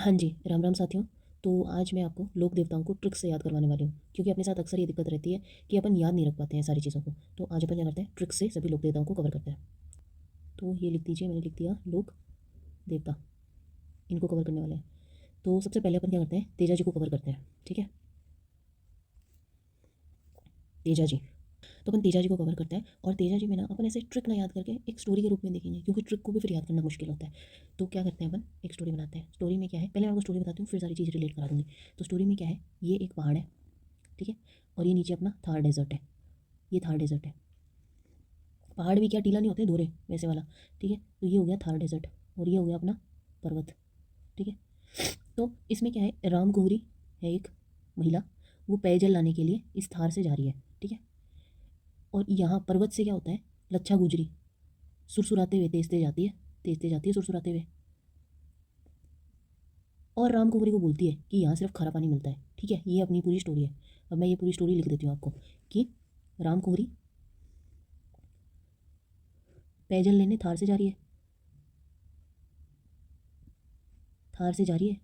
हाँ जी, राम राम साथियों। तो आज मैं आपको लोक देवताओं को ट्रिक से याद करवाने वाली हूँ, क्योंकि अपने साथ अक्सर ये दिक्कत रहती है कि अपन याद नहीं रख पाते हैं सारी चीज़ों को। तो आज अपन क्या करते हैं, ट्रिक से सभी लोक देवताओं को कवर करते हैं। तो ये लिख दीजिए, मैंने लिख दिया लोक देवता, इनको कवर करने वाले हैं। तो सबसे पहले अपन क्या करते हैं, तेजा जी को कवर करते हैं। ठीक है, तेजा जी। तो अपन तेजा जी को कवर करते हैं, और तेजा जी में ना अपन ऐसे ट्रिक ना याद करके एक स्टोरी के रूप में देखेंगे, क्योंकि ट्रिक को भी फिर याद करना मुश्किल होता है। तो क्या करते हैं, अपन एक स्टोरी बनाते हैं। स्टोरी में क्या है, पहले मैं आपको स्टोरी बताती हूँ, फिर सारी चीज़ रिलेट करा दूँगी। तो स्टोरी में क्या है, ये एक पहाड़ है, ठीक है, और ये नीचे अपना थार डेजर्ट है। ये थार डेजर्ट है। पहाड़ भी क्या टीला नहीं होते, दोहरे वैसे वाला। ठीक है, तो ये हो गया थार डेजर्ट, और ये हो गया अपना पर्वत। ठीक है, तो इसमें क्या है, राम कुंवरी है एक महिला, वो पेयजल लाने के लिए इस थार से जा रही है। ठीक है, और यहाँ पर्वत से क्या होता है, लच्छा गुजरी सुरसुराते हुए तेज तेज आती है, तेज तेज आती है सुरसुराते हुए, और राम कुंवरी को बोलती है कि यहाँ सिर्फ खारा पानी मिलता है। ठीक है, ये अपनी पूरी स्टोरी है। अब मैं ये पूरी स्टोरी लिख देती हूँ आपको कि राम कुंवरी पेयजल लेने थार से जा रही है, थार से जा रही है।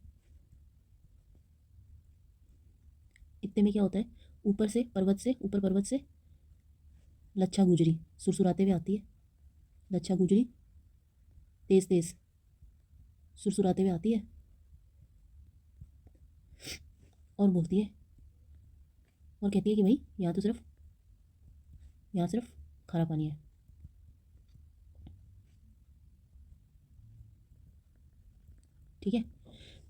इतने में क्या होता है, ऊपर से पर्वत से, ऊपर पर्वत से लच्छा गुजरी सुरसुराते हुए आती है। लच्छा गुजरी तेज तेज सुरसुराते हुए आती है, और बोलती है, और कहती है कि भाई यहाँ सिर्फ खारा पानी है। ठीक है,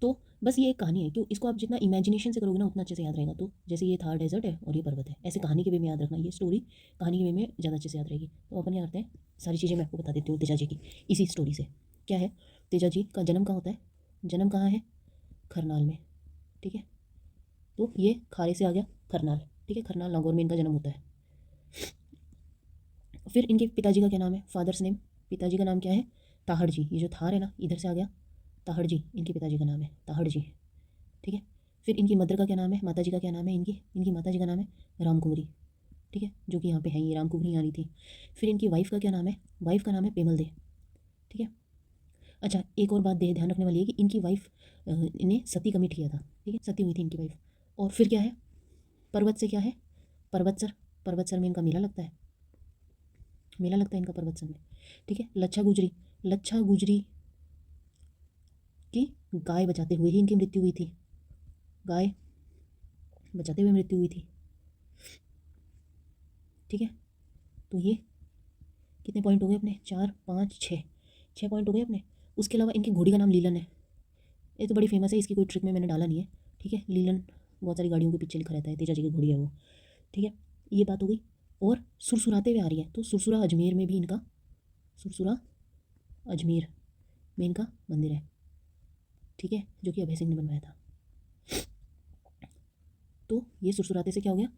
तो बस ये एक कहानी है, क्यों इसको आप जितना इमेजिनेशन से करोगे ना उतना अच्छे से याद रहेगा। तो जैसे ये थार डेजर्ट है और ये पर्वत है, ऐसे कहानी के वे में याद रखना। ये स्टोरी कहानी के वे में ज़्यादा अच्छे से याद रहेगी। तो अपन क्या करते हैं, सारी चीज़ें मैं आपको बता देती हूँ तेजा जी की इसी स्टोरी से। क्या है, तेजा जी का जन्म कहाँ होता है, जन्म कहाँ है, खरनाल में। ठीक है, तो ये खारे से आ गया खरनाल। ठीक है, खरनाल नागौर में इनका जन्म होता है। फिर इनके पिताजी का क्या नाम है, फादर्स नेम, पिताजी का नाम क्या है, ताहड़ जी। ये जो थार है ना, इधर से आ गया ताहड़ जी, इनके पिताजी का नाम है ताहड़ जी। ठीक है, फिर इनकी मदर का क्या नाम है, माता जी का क्या नाम है, इनकी इनकी माता जी का नाम है रामकुंवरी। ठीक है, जो कि यहाँ पे है, ये रामकुंवरी यहाँ रही थी। फिर इनकी वाइफ का क्या नाम है, वाइफ का नाम है पेमल दे। ठीक है, अच्छा एक और बात दे ध्यान रखने वाली है कि इनकी वाइफ इन्हें सती कमिट किया था। ठीक है, सती हुई थी इनकी वाइफ। और फिर क्या है, पर्वत से क्या है, पर्वतसर, पर्वतसर में इनका मेला लगता है, मेला लगता है इनका पर्वतसर में। ठीक है, लच्छा गुजरी, लच्छा गुजरी की गाय बचाते हुए ही इनकी मृत्यु हुई थी, गाय बचाते हुए मृत्यु हुई थी। ठीक है, तो ये कितने पॉइंट हो गए अपने, 4 5 6, 6 पॉइंट हो गए अपने। उसके अलावा इनकी घोड़ी का नाम लीलन है। ये तो बड़ी फेमस है, इसकी कोई ट्रिक में मैंने डाला नहीं है। ठीक है, लीलन बहुत सारी गाड़ियों के पीछे लिखा रहता है, तेजा जी की घोड़ी है वो। ठीक है, ये बात हो गई। और सुरसुराते हुए आ रही है, तो सुरसुरा अजमेर में भी इनका, सुरसुरा अजमेर में इनका मंदिर है। ठीक है, जो कि अभय सिंह ने बनवाया था। तो ये सुरसुराते से क्या हो गया,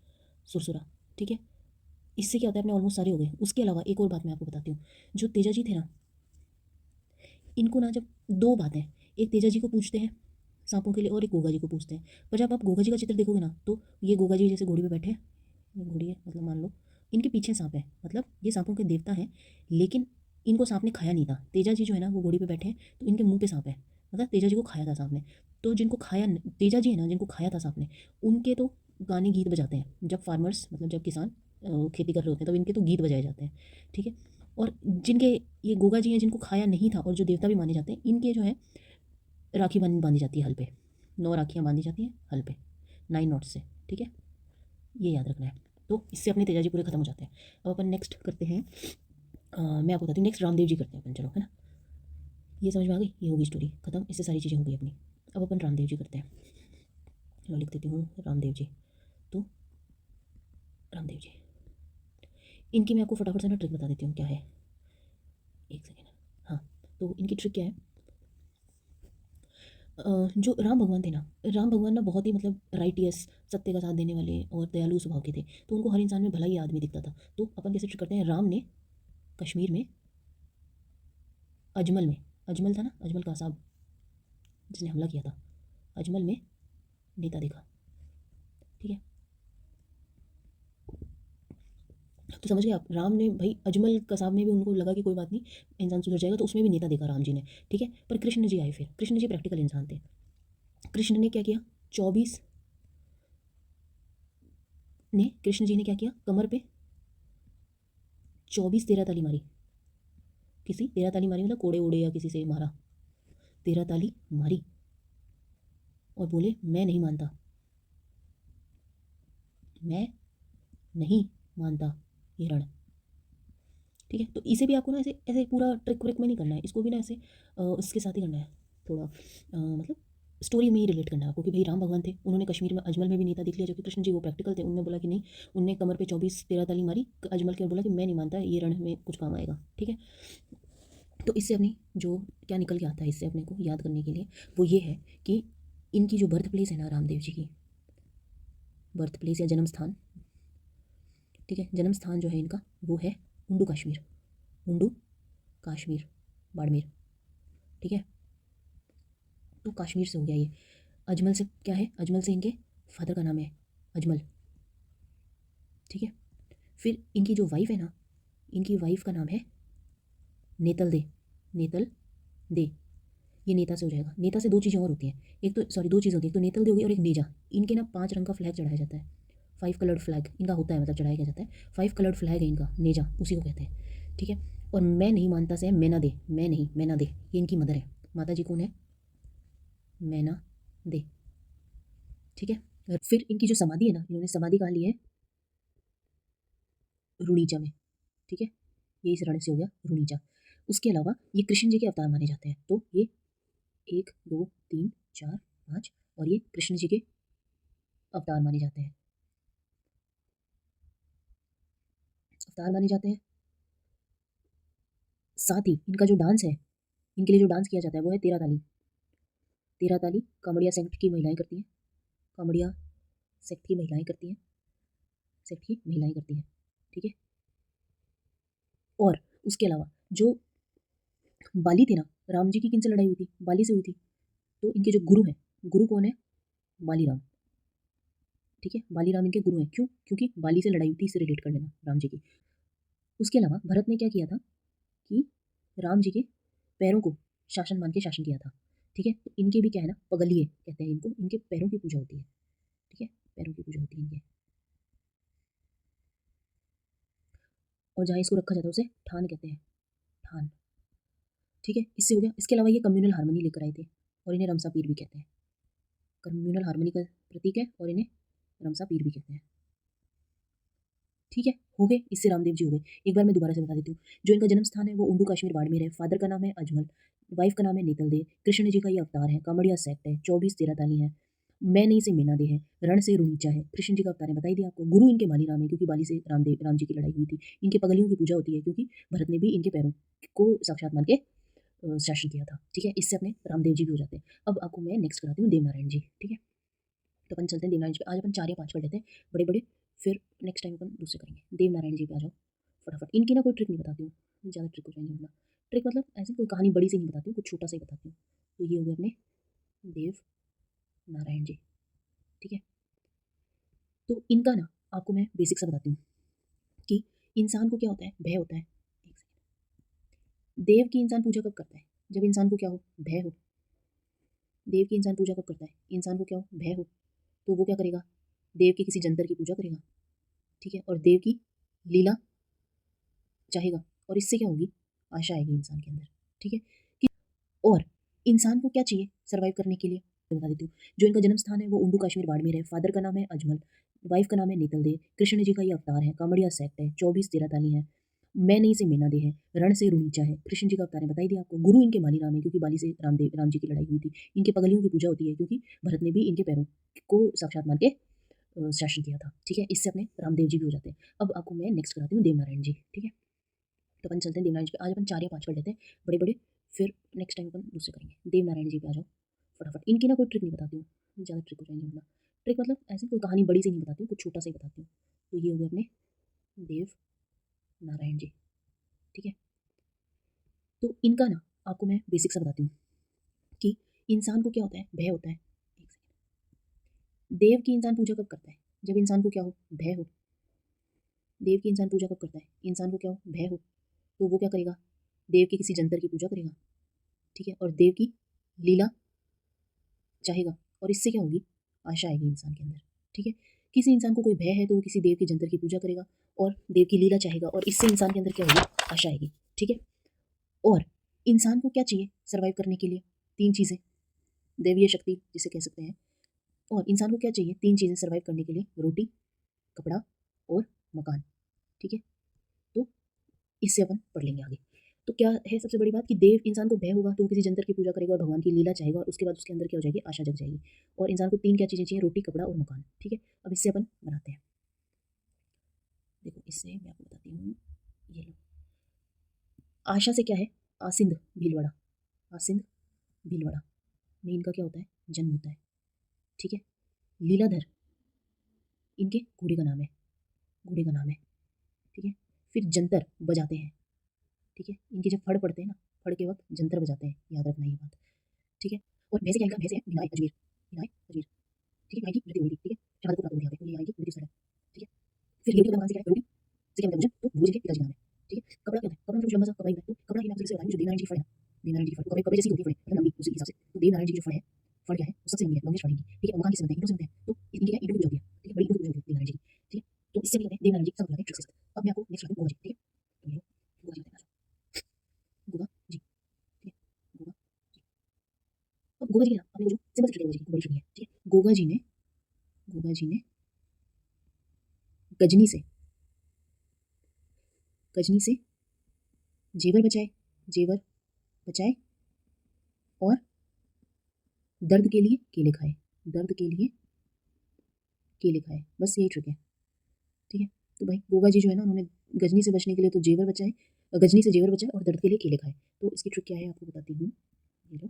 सुरसुरा। ठीक है, इससे क्या होता है, अपने ऑलमोस्ट सारे हो गए। उसके अलावा एक और बात मैं आपको बताती हूँ, जो तेजा जी थे ना, इनको ना जब दो बातें, एक तेजा जी को पूछते हैं सांपों के लिए, और एक गोगा जी को पूछते हैं। पर जब आप गोगा जी का चित्र देखोगे ना, तो ये गोगा जी जैसे घोड़ी पे बैठे हैं, ये घोड़ी है मतलब मान लो, इनके पीछे सांप है, मतलब ये सांपों के देवता हैं। लेकिन इनको सांप ने खाया नहीं था। तेजा जी जो है ना, वो घोड़ी पे बैठे हैं, तो इनके मुंह पे सांप है, मतलब तेजा जी को खाया था सांप ने। तो जिनको खाया तेजा जी है ना, जिनको खाया था सांप ने, उनके तो गाने गीत बजाते हैं। जब फार्मर्स मतलब जब किसान खेती कर रहे होते हैं, तब इनके तो गीत बजाए जाते हैं। ठीक है, और जिनके ये गोगा जी हैं, जिनको खाया नहीं था और जो देवता भी माने जाते हैं, इनके जो है राखी बांधी जाती है हल पे, 9 राखियाँ बांधी जाती हैं हल पे, 9 नॉट से। ठीक है, ये याद रखना है। तो इससे अपने तेजाजी पूरे खत्म हो जाते हैं। अब अपन नेक्स्ट करते हैं, मैं आपको बताती हूँ, नेक्स्ट रामदेव जी करते हैं अपन, चलो है ना। ये समझ में आ गई, ये होगी स्टोरी खत्म, इससे सारी चीज़ें हो गई अपनी। अब अपन रामदेव जी करते हैं, चलो लिख देती हूँ रामदेव जी। तो रामदेव जी, इनकी मैं आपको फटाफट से ना ट्रिक बता देती हूँ क्या है, एक सेकेंड। हाँ, तो इनकी ट्रिक क्या है, जो राम भगवान थे ना, राम भगवान ना बहुत ही मतलब राइटियस, सत्य का साथ देने वाले और दयालु स्वभाव के थे। तो उनको हर इंसान में भला ही आदमी दिखता था। तो अपन कैसे ट्रिक करते हैं, राम ने कश्मीर में अजमल में, अजमल था ना, अजमल कासाब जिसने हमला किया था, अजमल में नेता देखा। ठीक है, तो समझ गए आप, राम ने भाई अजमल कसाब में भी उनको लगा कि कोई बात नहीं, इंसान सुधर जाएगा, तो उसमें भी नेता देखा राम जी ने। ठीक है, पर कृष्ण जी आए, फिर कृष्ण जी प्रैक्टिकल इंसान थे। कृष्ण ने क्या किया, 24 ने, कृष्ण जी ने क्या किया, कमर पे 24 तेरह ताली मारी। किसी तेरह ताली मारी मतलब कोड़े ओड़े या किसी से मारा, तेरह ताली मारी और बोले मैं नहीं मानता, मैं नहीं मानता ये रण। ठीक है, तो इसे भी आपको ना ऐसे ऐसे पूरा ट्रिक व्रिक में नहीं करना है, इसको भी ना ऐसे इसके साथ ही करना है, थोड़ा मतलब स्टोरी में ही रिलेट करना है आपको कि भाई राम भगवान थे, उन्होंने कश्मीर में अजमल में भी नेता दिख लिया, जबकि कृष्ण जी वो प्रैक्टिकल थे, उन्होंने बोला कि नहीं, उनने कमर पे 24 तेरह ताली मारी अजमल के और बोला कि मैं नहीं मानता ये रण में कुछ काम आएगा। ठीक है, तो इससे अपनी जो क्या निकल के आता है इससे अपने को याद करने के लिए वो ये है कि इनकी जो बर्थ प्लेस है ना, रामदेव जी की बर्थ प्लेस या जन्म स्थान, ठीक है, जन्म स्थान जो है इनका वो है उंडू कश्मीर, उंडू कश्मीर, बाड़मेर। ठीक है, तो कश्मीर से हो गया ये। अजमल से क्या है, अजमल से इनके फादर का नाम है अजमल। ठीक है, फिर इनकी जो वाइफ है ना, इनकी वाइफ का नाम है नेतल दे, नेतल दे, ये नेता से हो जाएगा। नेता से दो चीज़ें और होती हैं, एक तो सॉरी दो चीज़ें होती हैं, एक तो नेतल दे होगी और एक नेजा। इनके ना 5 रंग का फ्लैग चढ़ाया जाता है, 5 कलर्ड फ्लैग इनका होता है, मतलब चढ़ाया जाता है, 5 कलर्ड फ्लैग है इनका, नेजा उसी को कहते हैं। ठीक है, और मैं नहीं मानता से मैना दे, मैं नहीं, मैना दे ये इनकी मदर है। माता जी कौन है, मैना दे। ठीक है, और फिर इनकी जो समाधि है ना, इन्होंने समाधि कहाँ ली है, रुणीचा में। ठीक है, ये इस रण से हो गया रुणीचा। उसके अलावा ये कृष्ण जी के अवतार माने जाते हैं, तो ये 1 2 3 4 5 और ये कृष्ण जी के अवतार माने जाते हैं, अवतार माने जाते हैं। साथ ही इनका जो डांस है, इनके लिए जो डांस किया जाता है वो है तेरह ताली। तेरह ताली कामड़िया सेक्ट की महिलाएं करती हैं, कामड़िया सेक्ट की महिलाएं करती हैं, सेक्ट की महिलाएं करती हैं। ठीक है, और उसके अलावा जो बाली थे ना, राम जी की किन से लड़ाई हुई थी, बाली से हुई थी, तो इनके जो गुरु हैं, गुरु कौन है, बाली राम। ठीक है, बाली राम इनके गुरु हैं, क्यों, क्योंकि बाली से लड़ाई हुई थी, इससे रिलेट कर लेना राम जी की। उसके अलावा भरत ने क्या किया था कि राम जी के पैरों को शासन मान के शासन किया था। ठीक है, तो इनके भी क्या है ना, पगलिए कहते हैं इनको, इनके पैरों की पूजा होती है। ठीक है, पैरों की पूजा होती है इनके, और जहाँ इसको रखा जाता है उसे ठान कहते हैं, ठान। ठीक है, इससे हो गया। इसके अलावा ये कम्युनल हारमोनी लेकर आए थे और इन्हें रमसा पीर भी कहते हैं, कम्युनल हारमोनी का प्रतीक है और इन्हें रमसा पीर भी कहते हैं। ठीक है, हो गए, इससे रामदेव जी हो गए। एक बार मैं दोबारा से बता देती हूँ, जो इनका जन्म स्थान है वो उंडू कश्मीर बाड़मेर है, फादर का नाम है अजमल, वाइफ का नाम है नेतल दे, कृष्ण जी का ये अवतार है, कामड़िया सेक्ट है, 24 तेरह ताली है, मैं नहीं से मीना दे है, रण से रुणीचा है, कृष्ण जी का अवतार है, बताई दिया आपको। गुरु इनके बाली राम है, क्योंकि बाली से राम जी की लड़ाई हुई थी। इनके पगलियों की पूजा होती है, क्योंकि भरत ने भी इनके पैरों को साक्षात मान के शासन किया था। ठीक है, इससे अपने रामदेव जी भी हो जाते हैं। अब आपको मैं नेक्स्ट कराती हूँ देवनारायण जी। ठीक है, तो अपन चलते हैं देवनारायण जी पे। आज अपन 4 या 5 कर लेते हैं बड़े बड़े, फिर नेक्स्ट टाइम अपन दूसरे करेंगे। देवनारायण जी पे आ जाओ फटाफट। इनकी ना कोई ट्रिक नहीं बताती हूँ, ज़्यादा ट्रिक हो जाएंगे वरना। ट्रिक मतलब ऐसे कोई कहानी बड़ी सी नहीं बताती हूँ, कुछ छोटा सा ही बताती हूँ। तो ये हो गए अपने देव नारायण जी। ठीक है, तो इनका ना आपको मैं बेसिक सा बताती हूँ कि इंसान को क्या होता है, भय होता है। एक सेकंड, देव की इंसान पूजा कब करता है, जब इंसान को क्या हो, भय हो। देव की इंसान पूजा कब करता है, इंसान को क्या हो, भय हो, तो वो क्या करेगा, देव के किसी जंतर की पूजा करेगा। ठीक है, और देव की लीला चाहेगा, और इससे क्या होगी, आशा आएगी इंसान के अंदर। ठीक है, कि और इंसान को क्या चाहिए सर्वाइव करने के लिए, मैं बता देती हूँ। जो इनका जन्म स्थान है वो उंडू कश्मीर बाड़मेर है, फादर का नाम है अजमल, वाइफ का नाम है नेतल दे, कृष्ण जी का ये अवतार है, कामड़िया सेक्ट है, 24 तेरह ताली है, मैं नहीं से मीना दे है, रण से रुणीचा है, कृष्ण जी का अवतार है, बताई दिया आपको। गुरु इनके बाली राम है, क्योंकि बाली से राम जी की लड़ाई हुई थी। इनके पगलियों की पूजा होती है, क्योंकि भरत ने भी इनके पैरों को साक्षात मान के शासन किया था। ठीक है, इससे अपने रामदेव जी भी हो जाते हैं। अब आपको मैं नेक्स्ट कराती हूँ देवनारायण जी। ठीक है, तो अपन चलते हैं देवनारायण जी पे। आज अपन 4 या 5 कर लेते हैं बड़े बड़े, फिर नेक्स्ट टाइम अपन दूसरे करेंगे। देवनारायण जी पे आ जाओ फटाफट। इनकी ना कोई ट्रिक नहीं बताती हूँ, ज़्यादा ट्रिक हो जाएंगे वरना। ट्रिक मतलब ऐसे कोई कहानी बड़ी सी नहीं बताती हूँ, कुछ छोटा सा ही बताती हूँ। तो ये हो गए अपने देव नारायण जी। ठीक है, तो इनका ना आपको मैं बेसिक सा बताती हूँ कि इंसान को क्या होता है, भय होता है। एक सेकंड, देव की इंसान पूजा कब करता है, जब इंसान को क्या हो, भय हो। देव की इंसान पूजा कब करता है, इंसान को क्या हो, भय हो, तो वो क्या करेगा, देव के किसी जंतर की पूजा करेगा। ठीक है, और देव की लीला चाहेगा, और इससे क्या होगी, आशा आएगी इंसान के अंदर। ठीक है, किसी इंसान को कोई भय है तो वो किसी देव के जंतर की पूजा करेगा और देव की लीला चाहेगा, और इससे इंसान के अंदर क्या होगी, आशा आएगी। ठीक है, और इंसान को क्या चाहिए सर्वाइव करने के लिए, 3 चीज़ें, दैवीय शक्ति जिसे कह सकते हैं। और इंसान को क्या चाहिए, 3 चीज़ें सर्वाइव करने के लिए, रोटी, कपड़ा और मकान। ठीक है, तो इससे अपन पढ़ लेंगे आगे। तो क्या है सबसे बड़ी बात कि देव, इंसान को भय होगा तो वो किसी जंतर की पूजा करेगा और भगवान की लीला चाहेगा, और उसके बाद उसके अंदर क्या हो जाएगी, आशा जग जाएगी। और इंसान को 3 क्या चीज़ें चाहिए, रोटी, कपड़ा और मकान। ठीक है, अब इससे अपन बनाते हैं। देखो इससे मैं आपको बताती हूँ, ये लो, आशा से क्या है, आसिंद भीलवाड़ा, आसिंद भीलवाड़ा में इनका क्या होता है, जन्म होता है। ठीक है, लीलाधर इनके घोड़े का नाम है, घोड़े का नाम है। ठीक है, फिर जंतर बजाते हैं। ठीक है, इनके जब फड़ पड़ते हैं ना, फड़ के वक्त जंतर बजाते हैं, याद रखना ये बात। ठीक है, और भैंसे क्या, इनका भैंसे है विनायक अजमेर, विनायक अजमेर। ठीक है, गाय की मृत्यु हुई थी। ठीक है, शहादत को प्राप्त हुई थी, ये आएगी मृत्यु स्थल है। ठीक है, फिर योगी का भगवान से क्या है, योगी से क्या मतलब भोजन, तो भोजन के पिताजी नाम है। ठीक है, कपड़ा क्या होता है, कपड़ा मतलब लंबा सा कपड़ा ही है, तो कपड़ा ही नाम से बताएंगे जो देवनारायण जी की फड़ है, देवनारायण जी की फड़, कपड़े कपड़े जैसी होती है फड़, मतलब लंबी उसी हिसाब से, तो देवनारायण जी की जो फड़ है, फड़ क्या है, वो सबसे लंबी है, लॉन्गेस्ट फड़ इनकी। ठीक है, मकान किससे बनते हैं, ईंटों से बनते हैं, तो इनकी क्या, ईंटों की पूजा होती है। ठीक है, बड़ी ईंटों की पूजा होती है देवनारायण जी की। ठीक है, तो इससे क्या कहते हैं, देवनारायण जी सब बताते हैं ट्रिक्स के साथ। अब मैं आपको नेक्स्ट बताऊँ गोगा जी। ठीक है, तो ये लो, गोगा जी बताते हैं, गोगा जी। ठीक है, गोगा जी। अब गोगा जी के ना आपने वो जो सिंपल से गोगा जी की बड़ी छुट्टी है। ठीक है, गोगा जी ने गजनी से, गजनी से जेवर बचाए, जेवर बचाए, और दर्द के लिए केले खाए, दर्द के लिए केले खाए, बस यही ट्रिक है। ठीक है, तो भाई गोगा जी जो है ना, उन्होंने गजनी से बचने के लिए तो जेवर बचाए, गजनी से जेवर बचाए और दर्द के लिए केले खाए। तो इसकी ट्रिक क्या है आपको बताती हूँ, ये लो।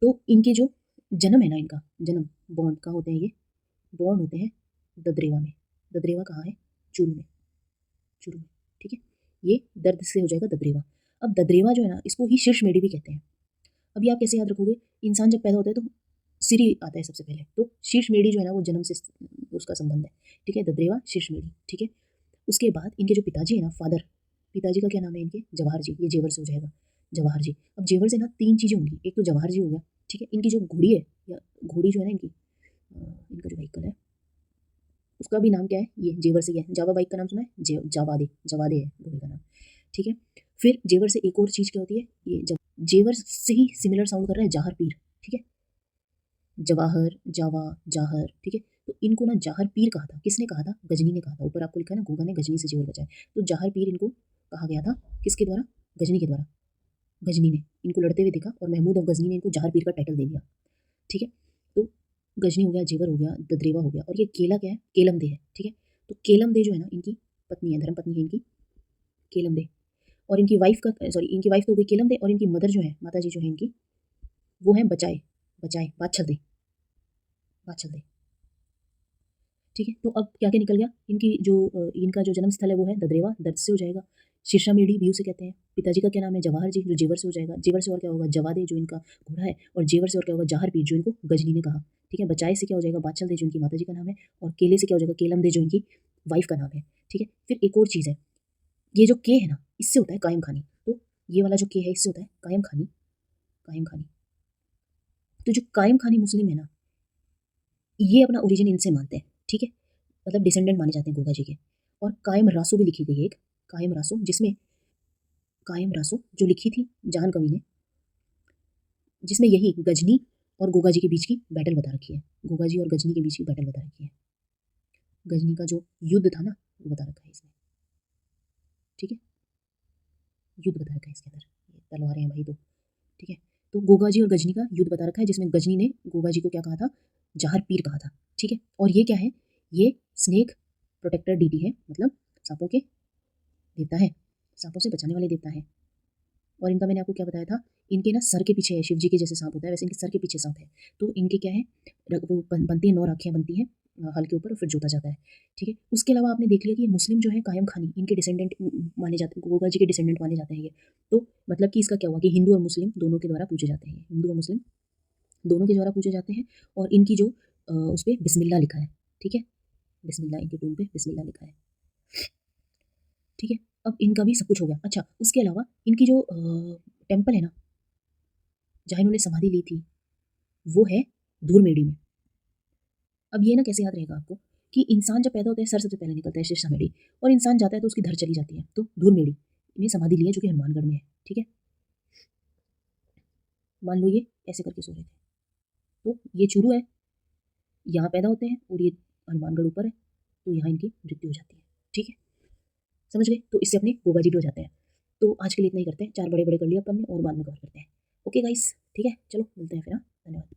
तो इनके जो जन्म है ना, इनका जन्म बॉर्न कहाँ होते हैं, ये बॉर्न होते हैं ददरेवा में। ददरेवा कहाँ है, चूरू में, चूरू में। ठीक है, ये दर्द से हो जाएगा ददरेवा। अब ददरेवा जो है ना, इसको ही शीर्ष मेढ़ी भी कहते हैं। अभी आप कैसे याद रखोगे, इंसान जब पैदा होता है तो सिर ही आता है सबसे पहले, तो शीर्ष मेढ़ी जो है ना वो जन्म से उसका संबंध है। ठीक है, ददरेवा शीर्ष मेढ़ी। ठीक है, उसके बाद इनके जो पिताजी है ना, फादर, पिताजी का क्या नाम है इनके, जवाहर जी, ये जेवर से हो जाएगा, जवाहर जी। अब जेवर से ना 3 चीज़ें होंगी, एक तो जवाहर जी हो गया। ठीक है, इनकी जो घोड़ी है, या घोड़ी जो है ना इनकी, इनका जो व्हीकल है उसका भी नाम क्या है, ये जेवर से ही है। जावा बाइक का नाम सुना है, जावादे, जवादे है घोड़े का नाम। ठीक है, फिर जेवर से एक और चीज़ क्या होती है, ये जब जेवर से ही सिमिलर साउंड कर रहा है जाहर पीर। ठीक है, जवाहर, जावा, जाहर। ठीक है, तो इनको ना जाहर पीर कहा था, किसने कहा था, गजनी ने कहा था। ऊपर आपको लिखा है ना, गोगा ने गजनी से जेवर बचाए, तो जाहर पीर इनको कहा गया था, किसके द्वारा, गजनी के द्वारा। गजनी ने इनको लड़ते हुए देखा और महमूद और गजनी ने इनको जाहर पीर का टाइटल दे दिया। ठीक है, तो गजनी हो गया, जेवर हो गया, ददरेवा हो गया, और ये केला क्या है, केलम दे है। ठीक है, तो केलम दे जो है ना इनकी पत्नी है, धर्म पत्नी है इनकी, केलम दे। और इनकी वाइफ का, सॉरी, इनकी वाइफ तो हो गई केलम दे, और इनकी मदर जो है, माता जी जो है इनकी, वो है बचाए, बचाए बादशाह दे, बादशाह दे। ठीक है, तो अब क्या क्या निकल गया, इनकी जो इनका जो जन्म स्थल है वो है ददरेवा, दर्द से हो जाएगा। शीर्षा मेढ़ी व्यू से कहते हैं। पिताजी का क्या नाम है, जवाहर जी, जो जेवर से हो जाएगा। जेवर से और क्या होगा, जवादे जो इनका घोड़ा है, और जेवर से और क्या होगा, जाहर पीर जो इनको गजनी ने कहा। ठीक है, बचाए से क्या हो जाएगा, बादशाह दे जो इनकी माता जी का नाम है, और केले से क्या हो जाएगा, केलम दे जो इनकी वाइफ का नाम है। ठीक है, फिर एक और चीज़ है, ये जो के है ना, इससे होता है कायम खानी। तो ये वाला जो के है, इससे होता है कायम खानी, कायम खानी। तो जो कायम खानी मुस्लिम है ना, ये अपना ओरिजिन इनसे मानते हैं। ठीक है, मतलब डिसेंडेंट माने जाते हैं गोगा जी के। और कायम रासो भी लिखी गई है एक, कायम रासो, जिसमें कायम रासो जो लिखी थी जहान कवि ने, जिसमें यही गजनी और गोगा जी के बीच की बैटल बता रखी है। गोगा जी और गजनी के बीच की बैटल बता रखी है, गजनी का जो युद्ध था ना वो बता रखा है इसमें। ठीक है, युद्ध बता रखा है इसके अंदर, ये तलवारें हैं भाई दो। ठीक है, तो गोगा जी और गजनी का युद्ध बता रखा है, जिसमें गजनी ने गोगा जी को क्या कहा था, जहर पीर कहा था। ठीक है, और ये क्या है, ये स्नेक प्रोटेक्टर डीटी है, मतलब सांपों के देवता है, सांपों से बचाने वाले देवता है। और इनका मैंने आपको क्या बताया था, इनके ना सर के पीछे है, शिव जी के जैसे सांप होता है वैसे इनके सर के पीछे सांप है। तो इनके क्या है, वो बनती है, 9 राखियाँ बनती हैं हल के ऊपर, और फिर जोता जाता है। ठीक है, उसके अलावा आपने देख लिया कि ये मुस्लिम जो है कायम खानी, इनके डिसेंडेंट माने जाते हैं, गोगा जी के डिसेंडेंट माने जाते हैं ये। तो मतलब कि इसका क्या हुआ कि हिंदू और मुस्लिम दोनों के द्वारा पूजे जाते हैं, हिंदू और मुस्लिम दोनों के द्वारा पूजे जाते हैं। और इनकी जो उस पर बिस्मिल्लाह लिखा है। ठीक है, बिस्मिल्लाह, इनके टूम पे बिस्मिल्लाह लिखा है। ठीक है, अब इनका भी सब कुछ हो गया। अच्छा, उसके अलावा इनकी जो टेम्पल है ना, जहाँ इन्होंने समाधि ली थी, वो है धूरमेड़ी में। अब ये ना कैसे याद रहेगा आपको कि इंसान जब पैदा होता है सर सबसे पहले निकलता है शीर्ष मेढ़ी, और इंसान जाता है तो उसकी धड़ चली जाती है, तो धूरमेड़ी में समाधि ली है जो कि हनुमानगढ़ में है। ठीक है, मान लो ये ऐसे करके सो रहे थे, तो ये चूरू है, यहाँ पैदा होते हैं और ये हनुमानगढ़ ऊपर है, तो यहाँ इनकी मृत्यु हो जाती है। ठीक है, समझ गए? तो इससे अपने गोगा जी भी हो जाते हैं। तो आज के लिए इतना ही करते हैं, 4 बड़े बड़े कर लिए अपन ने और बाद में कवर करते हैं। ओके गाइस, ठीक है, चलो मिलते हैं फिर। हाँ, धन्यवाद।